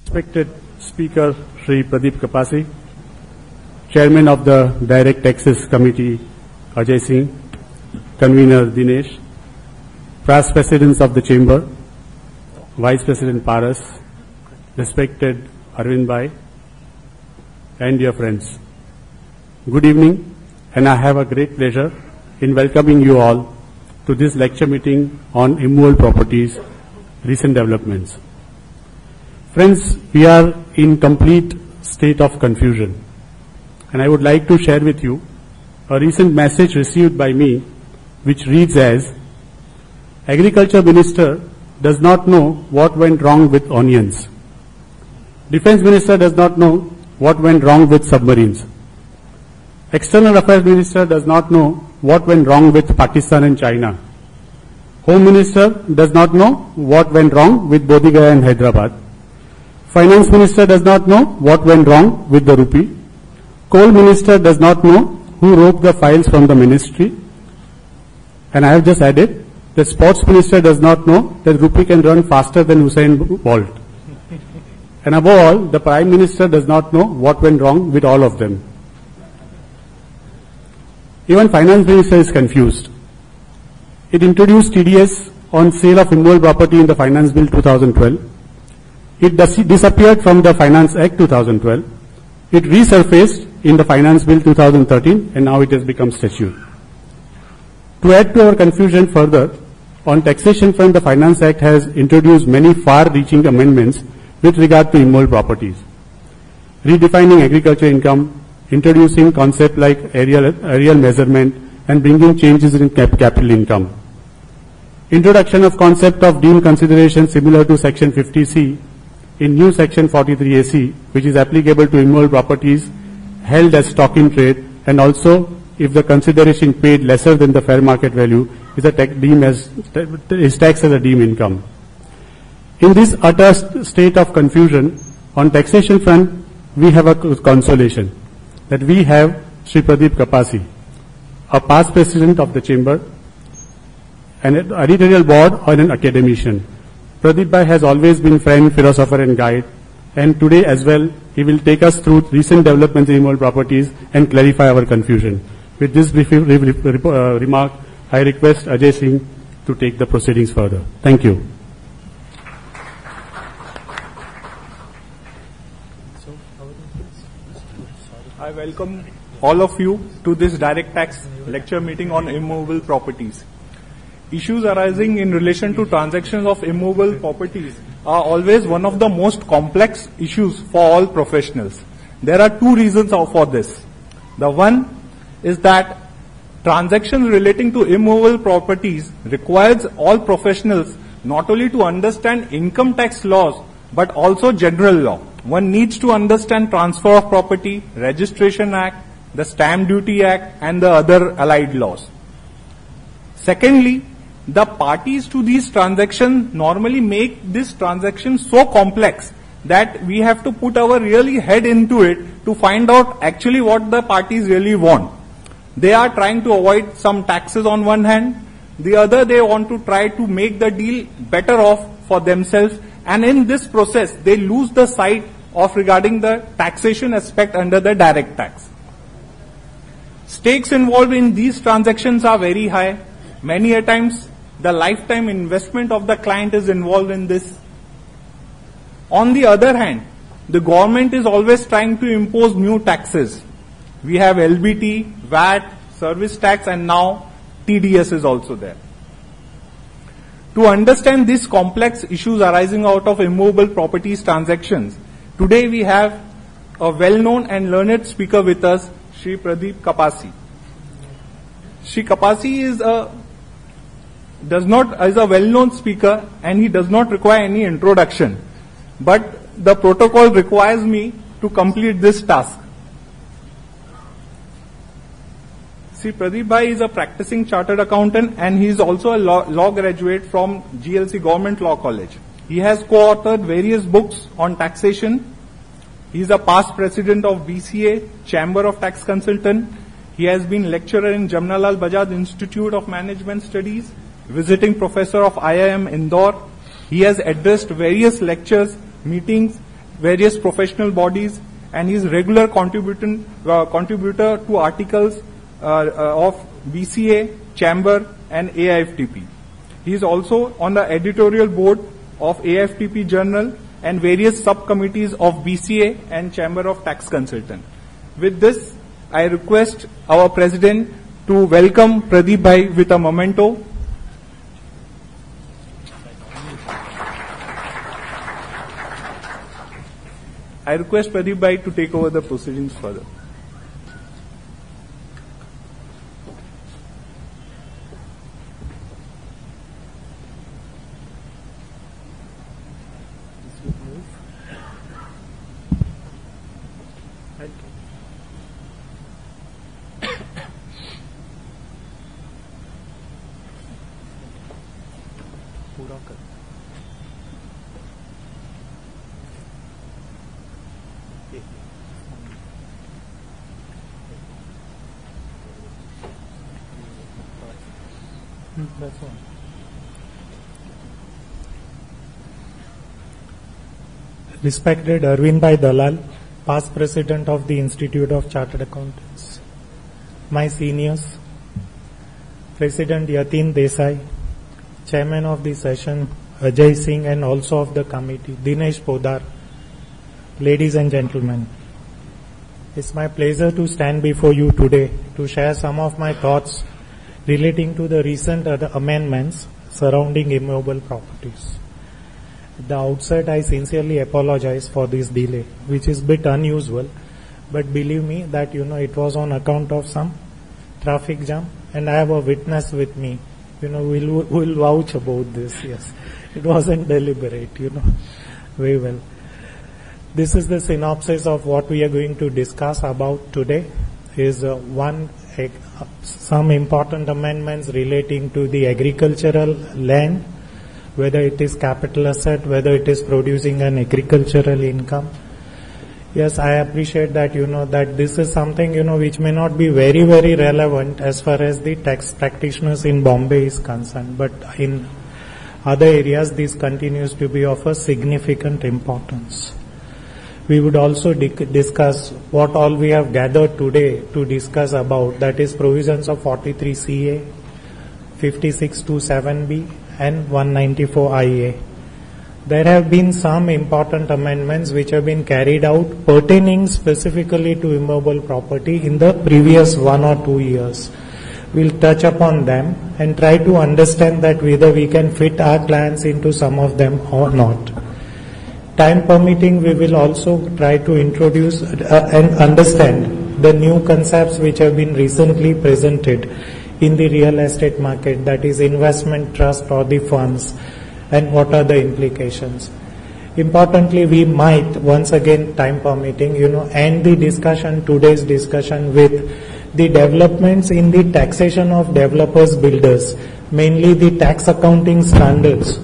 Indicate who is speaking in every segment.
Speaker 1: Respected Speaker Shri Pradeep Kapasi, Chairman of the Direct Taxes Committee Ajay Singh, Convener Dinesh, Past Presidents of the Chamber, Vice President Paras, respected Arvind Bhai, and dear friends. Good evening, and I have a great pleasure in welcoming you all to this lecture meeting on immovable properties, recent developments. Friends, we are in complete state of confusion, and I would like to share with you a recent message received by me which reads as, Agriculture Minister does not know what went wrong with onions. Defense Minister does not know what went wrong with submarines. External Affairs Minister does not know what went wrong with Pakistan and China. Home Minister does not know what went wrong with Bodh Gaya and Hyderabad. Finance Minister does not know what went wrong with the rupee. Coal Minister does not know who wrote the files from the ministry. And I have just added, the Sports Minister does not know that rupee can run faster than Usain Bolt. And above all, the Prime Minister does not know what went wrong with all of them. Even Finance Minister is confused. It introduced TDS on sale of immovable property in the Finance Bill 2012. It disappeared from the Finance Act 2012. It resurfaced in the Finance Bill 2013, and now it has become statute. To add to our confusion further, on taxation front, the Finance Act has introduced many far-reaching amendments with regard to immovable properties, redefining agriculture income, introducing concepts like aerial measurement, and bringing changes in capital income. Introduction of concept of deemed consideration similar to Section 50C in new Section 43AC, which is applicable to immovable properties held as stock in trade, and also if the consideration paid lesser than the fair market value is taxed as a deemed income. In this utter state of confusion, on taxation front, we have a consolation that we have Shri Pradeep Kapasi, a past president of the chamber, an editorial board, or an academician. Pradeep Bhai has always been friend, philosopher, and guide, and today as well, he will take us through recent developments in immovable properties and clarify our confusion. With this brief remark, I request Ajay Singh to take the proceedings further. Thank you.
Speaker 2: I welcome all of you to this direct tax lecture meeting on immovable properties. Issues arising in relation to transactions of immovable properties are always one of the most complex issues for all professionals. There are two reasons for this. The one is that transactions relating to immovable properties requires all professionals not only to understand income tax laws but also general law. One needs to understand Transfer of Property, Registration Act, the Stamp Duty Act, and the other allied laws. Secondly, the parties to these transactions normally make this transaction so complex that we have to put our really head into it to find out actually what the parties really want. They are trying to avoid some taxes on one hand, the other they want to try to make the deal better off for themselves, and in this process they lose the sight of regarding the taxation aspect under the direct tax. Stakes involved in these transactions are very high. Many a times the lifetime investment of the client is involved in this. On the other hand, the government is always trying to impose new taxes. We have LBT, VAT, service tax, and now TDS is also there. To understand these complex issues arising out of immovable properties transactions, today we have a well-known and learned speaker with us, Shri Pradeep Kapasi. Shri Kapasi is a well-known speaker and he does not require any introduction. But the protocol requires me to complete this task. See, Pradeep Bhai is a practicing chartered accountant and he is also a law graduate from GLC Government Law College. He has co-authored various books on taxation. He is a past president of BCA, Chamber of Tax Consultant. He has been lecturer in Jamnalal Bajaj Institute of Management Studies, visiting professor of IIM Indore. He has addressed various lectures, meetings, various professional bodies, and he is regular contributor to articles of BCA, Chamber, and AIFTP. He is also on the editorial board of AIFTP Journal and various subcommittees of BCA and Chamber of Tax Consultants. With this, I request our President to welcome Pradeep Bhai with a memento. I request Pradeep Bhai to take over the proceedings further.
Speaker 3: Respected Arvind Bhai Dalal, past President of the Institute of Chartered Accountants, my seniors, President Yatin Desai, Chairman of the session Ajay Singh, and also of the committee Dinesh Podar, ladies and gentlemen, it's my pleasure to stand before you today to share some of my thoughts relating to the recent amendments surrounding immovable properties. At the outset, I sincerely apologize for this delay, which is a bit unusual, but believe me that it was on account of some traffic jam, and I have a witness with me. We'll vouch about this. Yes, it wasn't deliberate. Very well. This is the synopsis of what we are going to discuss about today. Is some important amendments relating to the agricultural land, whether it is capital asset, whether it is producing an agricultural income. Yes, I appreciate that that this is something which may not be very, very relevant as far as the tax practitioners in Bombay is concerned, but in other areas this continues to be of a significant importance. We would also discuss what all we have gathered today to discuss about, that is provisions of 43CA, 5627B and 194IA. There have been some important amendments which have been carried out pertaining specifically to immovable property in the previous 1 or 2 years. We'll touch upon them and try to understand that whether we can fit our plans into some of them or not. Time permitting, we will also try to introduce and understand the new concepts which have been recently presented in the real estate market, that is investment trust or the funds, and what are the implications. Importantly, we might, once again, time permitting, end the discussion, today's discussion, with the developments in the taxation of developers, builders, mainly the tax accounting standards.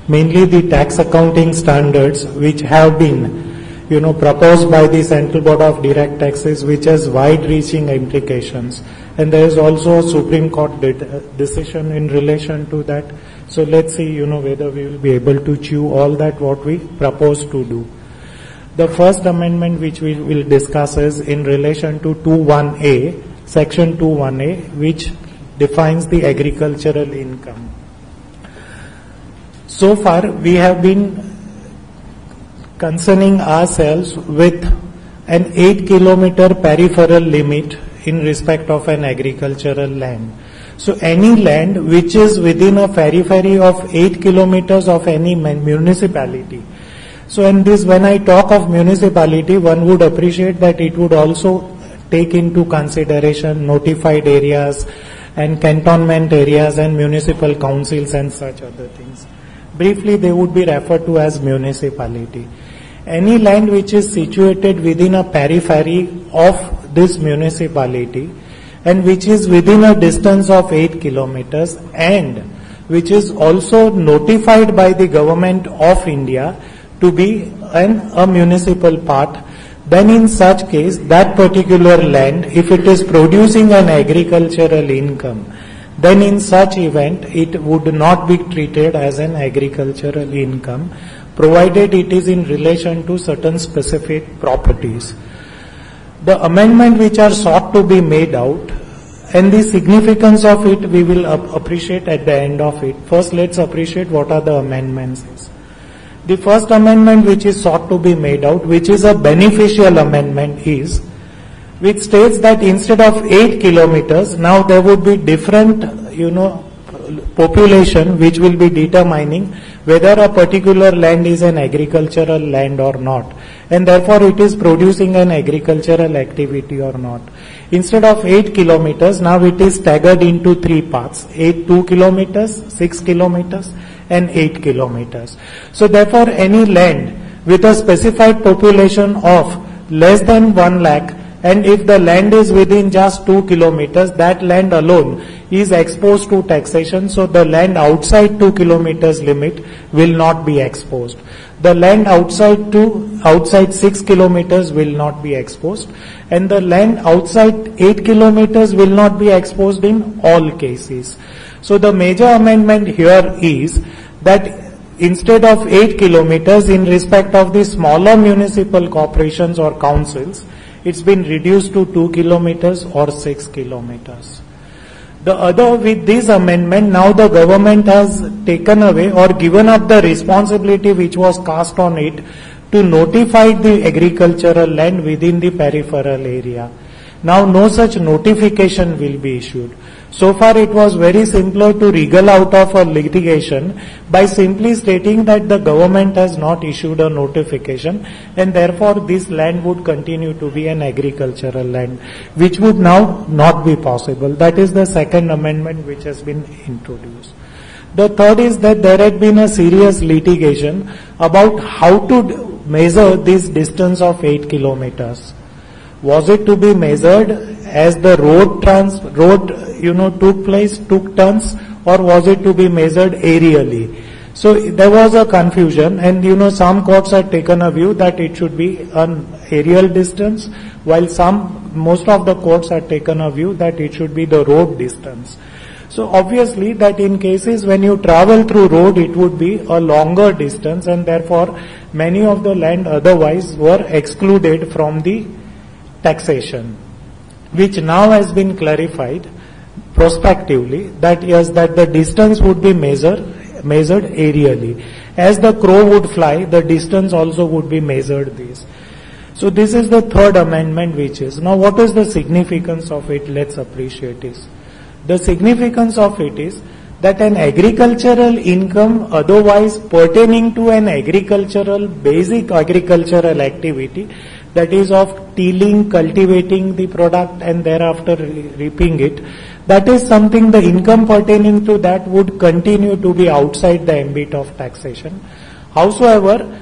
Speaker 3: Mainly the tax accounting standards which have been proposed by the Central Board of Direct Taxes, which has wide-reaching implications. And there is also a Supreme Court decision in relation to that. So let's see, whether we will be able to chew all that what we propose to do. The first amendment which we will discuss is in relation to 21A, Section 21A, which defines the agricultural income. So far, we have been concerning ourselves with an 8-kilometer peripheral limit in respect of an agricultural land. So any land which is within a periphery of 8 kilometers of any municipality. So in this, when I talk of municipality, one would appreciate that it would also take into consideration notified areas and cantonment areas and municipal councils and such other things. Briefly, they would be referred to as municipality. Any land which is situated within a periphery of this municipality and which is within a distance of 8 kilometers and which is also notified by the government of India to be a municipal part, then in such case, that particular land, if it is producing an agricultural income, then in such event it would not be treated as an agricultural income, provided it is in relation to certain specific properties. The amendment which are sought to be made out, and the significance of it we will appreciate at the end of it. First, let's appreciate what are the amendments is. The first amendment which is sought to be made out, which is a beneficial amendment, is which states that instead of 8 kilometers, now there would be different, population which will be determining whether a particular land is an agricultural land or not, and therefore it is producing an agricultural activity or not. Instead of 8 kilometers, now it is staggered into 3 parts: 2 kilometers, 6 kilometers, and 8 kilometers. So therefore any land with a specified population of less than 1 lakh, and if the land is within just 2 kilometers, that land alone is exposed to taxation. So the land outside 2 kilometers limit will not be exposed. The land outside 6 kilometers will not be exposed, and the land outside 8 kilometers will not be exposed in all cases. So the major amendment here is that instead of 8 kilometers, in respect of the smaller municipal corporations or councils, it's been reduced to 2 kilometers or 6 kilometers. The other, with this amendment, now the government has taken away or given up the responsibility which was cast on it to notify the agricultural land within the peripheral area. Now no such notification will be issued. So far it was very simpler to wriggle out of a litigation by simply stating that the government has not issued a notification, and therefore this land would continue to be an agricultural land, which would now not be possible. That is the second amendment which has been introduced. The third is that there had been a serious litigation about how to measure this distance of 8 kilometers. Was it to be measured as the road took turns, or was it to be measured aerially? So there was a confusion, and some courts had taken a view that it should be an aerial distance, while most of the courts had taken a view that it should be the road distance. So obviously that in cases when you travel through road, it would be a longer distance, and therefore many of the land otherwise were excluded from the taxation, which now has been clarified prospectively that yes, that the distance would be measured aerially. As the crow would fly, the distance also would be measured this. So this is the third amendment which is. Now what is the significance of it? Let's appreciate this. The significance of it is that an agricultural income otherwise pertaining to an basic agricultural activity, that is of tilling, cultivating the product and thereafter reaping it, that is something, the income pertaining to that would continue to be outside the ambit of taxation. Howsoever,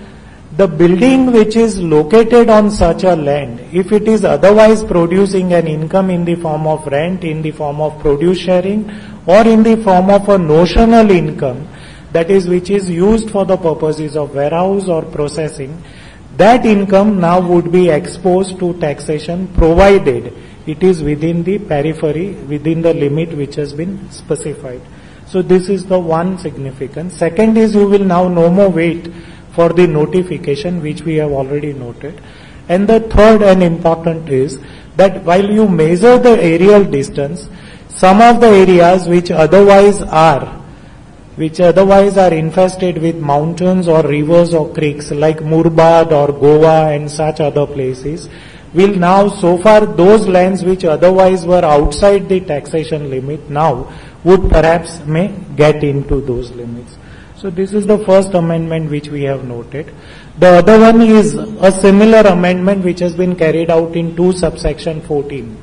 Speaker 3: the building which is located on such a land, if it is otherwise producing an income in the form of rent, in the form of produce sharing, or in the form of a notional income, that is which is used for the purposes of warehouse or processing, that income now would be exposed to taxation provided it is within the periphery, within the limit which has been specified. So this is the one significance. Second is, you will now no more wait for the notification, which we have already noted. And the third and important is that while you measure the aerial distance, some of the areas which otherwise are infested with mountains or rivers or creeks like Murbad or Goa and such other places will now, so far those lands which otherwise were outside the taxation limit now would perhaps may get into those limits. So this is the first amendment which we have noted. The other one is a similar amendment which has been carried out in 2 subsection 14,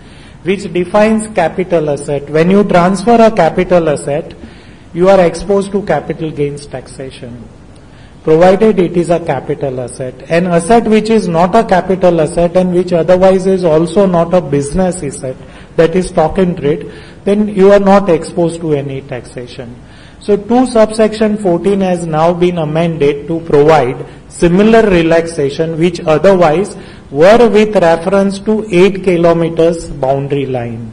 Speaker 3: which defines capital asset. When you transfer a capital asset, you are exposed to capital gains taxation, provided it is a capital asset. An asset which is not a capital asset and which otherwise is also not a business asset, that is stock in trade, then you are not exposed to any taxation. So 2 subsection 14 has now been amended to provide similar relaxation which otherwise were with reference to 8 kilometers boundary line.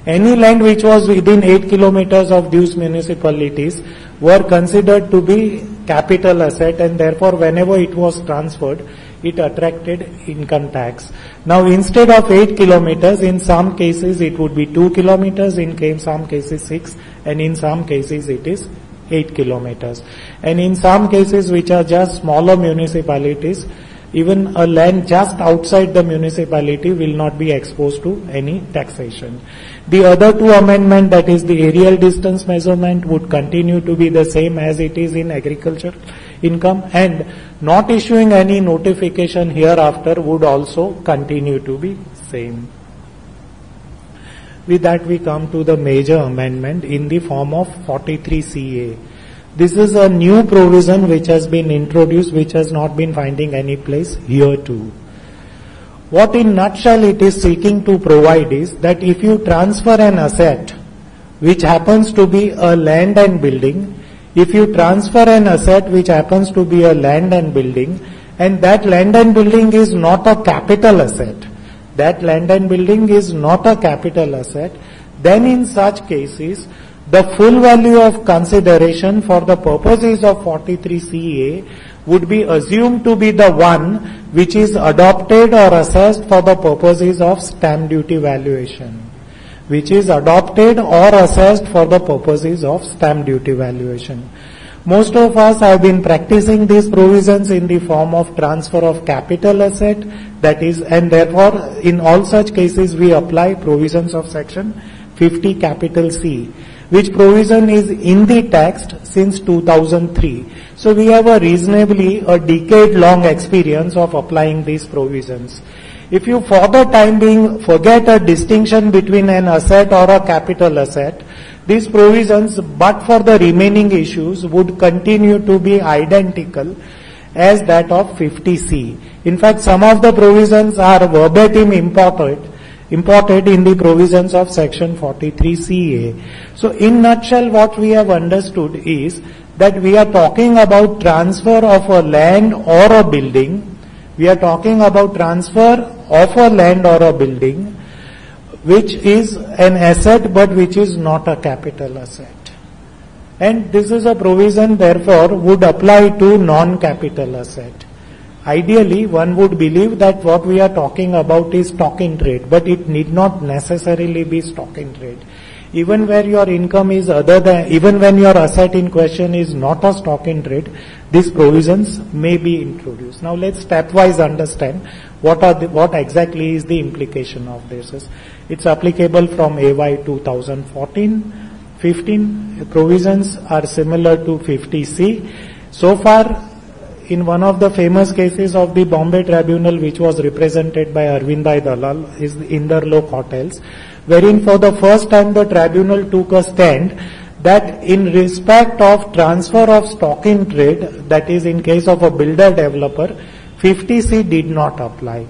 Speaker 3: Any land which was within 8 kilometers of these municipalities were considered to be capital asset, and therefore whenever it was transferred, it attracted income tax. Now instead of 8 kilometers, in some cases it would be 2 kilometers, in some cases 6, and in some cases it is 8 kilometers. And in some cases which are just smaller municipalities, even a land just outside the municipality will not be exposed to any taxation. The other two amendments, that is the aerial distance measurement, would continue to be the same as it is in agriculture income, and not issuing any notification hereafter would also continue to be same. With that we come to the major amendment in the form of 43CA. This is a new provision which has been introduced, which has not been finding any place here too. What in nutshell it is seeking to provide is that if you transfer an asset which happens to be a land and building, if you transfer an asset which happens to be a land and building, and that land and building is not a capital asset, that land and building is not a capital asset, then in such cases, the full value of consideration for the purposes of 43CA would be assumed to be the one which is adopted or assessed for the purposes of stamp duty valuation. Which is adopted or assessed for the purposes of stamp duty valuation. Most of us have been practicing these provisions in the form of transfer of capital asset, that is, and therefore in all such cases we apply provisions of section 50 capital C, which provision is in the text since 2003. So we have a reasonably a decade-long experience of applying these provisions. If you for the time being forget a distinction between an asset or a capital asset, these provisions, but for the remaining issues, would continue to be identical as that of 50C. In fact, some of the provisions are verbatim imported in the provisions of section 43CA. So in nutshell, what we have understood is that we are talking about transfer of a land or a building. We are talking about transfer of a land or a building which is an asset but which is not a capital asset. And this is a provision therefore would apply to non-capital asset. Ideally, one would believe that what we are talking about is stock in trade, but it need not necessarily be stock in trade. Even where your income is other than, even when your asset in question is not a stock in trade, these provisions may be introduced. Now let's stepwise understand what exactly is the implication of this. It's applicable from AY 2014-15. Provisions are similar to 50C. So far, in one of the famous cases of the Bombay Tribunal, which was represented by Arvindbhai Dalal, is the Inderloch Hotels, wherein for the first time the tribunal took a stand that in respect of transfer of stock in trade, that is in case of a builder developer, 50C did not apply.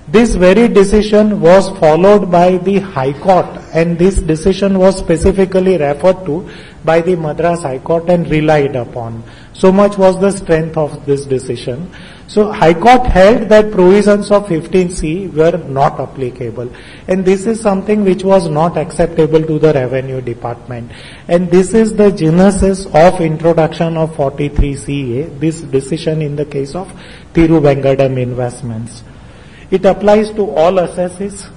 Speaker 3: This very decision was followed by the High Court, and this decision was specifically referred to by the Madras High Court and relied upon. So much was the strength of this decision. So High Court held that provisions of 15C were not applicable, and this is something which was not acceptable to the Revenue Department. And this is the genesis of introduction of 43CA, this decision in the case of Thiruvengadam Investments. It applies to all assets,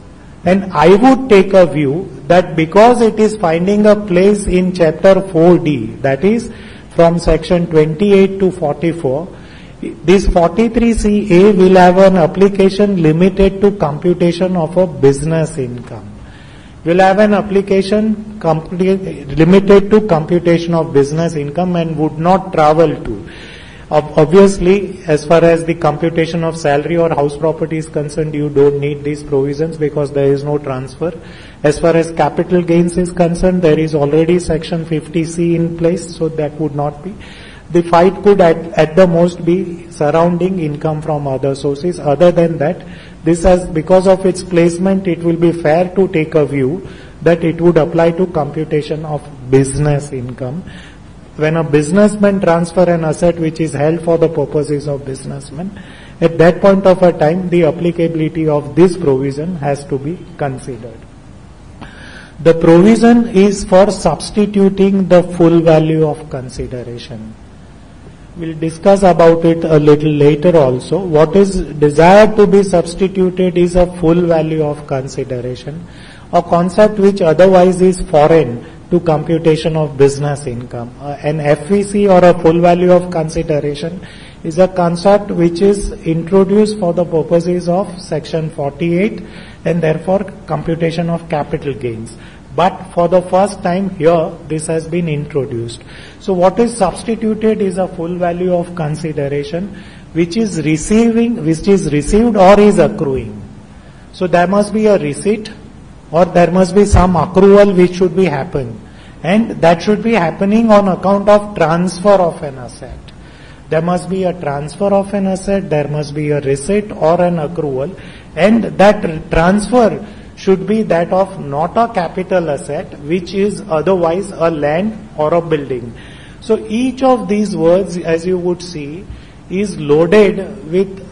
Speaker 3: and I would take a view that because it is finding a place in chapter 4D, that is from section 28 to 44, this 43CA will have an application limited to computation of a business income. Will have an application limited to computation of business income and would not travel to. Obviously, as far as the computation of salary or house property is concerned, you don't need these provisions because there is no transfer. As far as capital gains is concerned, there is already section 50C in place, so that would not be. The fight could at the most be surrounding income from other sources. Other than that, this has, because of its placement, it will be fair to take a view that it would apply to computation of business income. When a businessman transfer an asset which is held for the purposes of businessman, at that point of a time, the applicability of this provision has to be considered. The provision is for substituting the full value of consideration. We'll discuss about it a little later also. What is desired to be substituted is a full value of consideration, a concept which otherwise is foreign to computation of business income. An FVC or a full value of consideration is a concept which is introduced for the purposes of section 48 and therefore computation of capital gains. But for the first time here, this has been introduced. So what is substituted is a full value of consideration which is received or is accruing. So there must be a receipt or there must be some accrual which should be happening. And that should be happening on account of transfer of an asset. There must be a transfer of an asset, there must be a receipt or an accrual, and that transfer should be that of not a capital asset which is otherwise a land or a building. So each of these words, as you would see, is loaded with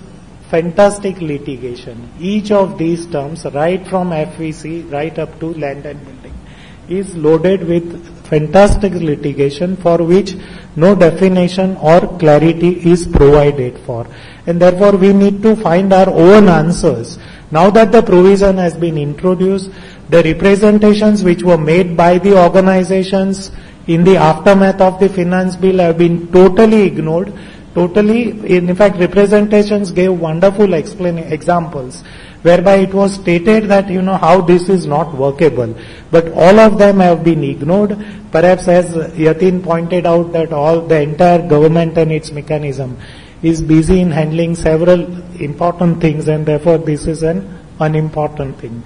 Speaker 3: fantastic litigation. Each of these terms, right from FVC right up to land and building, is loaded with fantastic litigation for which no definition or clarity is provided for. And therefore we need to find our own answers. Now that the provision has been introduced, the representations which were made by the organizations in the aftermath of the finance bill have been totally ignored. In fact, representations gave wonderful examples whereby it was stated that, how this is not workable. But all of them have been ignored. Perhaps as Yatin pointed out that the entire government and its mechanism is busy in handling several important things and therefore this is an unimportant thing.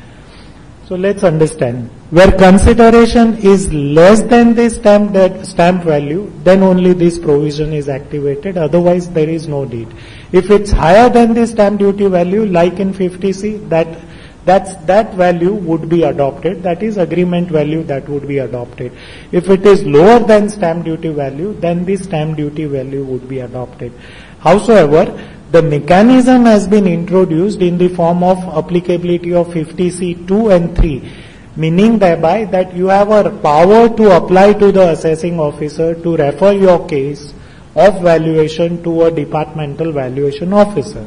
Speaker 3: So let's understand. Where consideration is less than the stamp value, then only this provision is activated, otherwise there is no need. If it's higher than the stamp duty value, like in 50C, that value would be adopted, that is agreement value that would be adopted. If it is lower than stamp duty value, then the stamp duty value would be adopted. Howsoever, the mechanism has been introduced in the form of applicability of 50C 2 and 3, meaning thereby that you have a power to apply to the assessing officer to refer your case of valuation to a departmental valuation officer.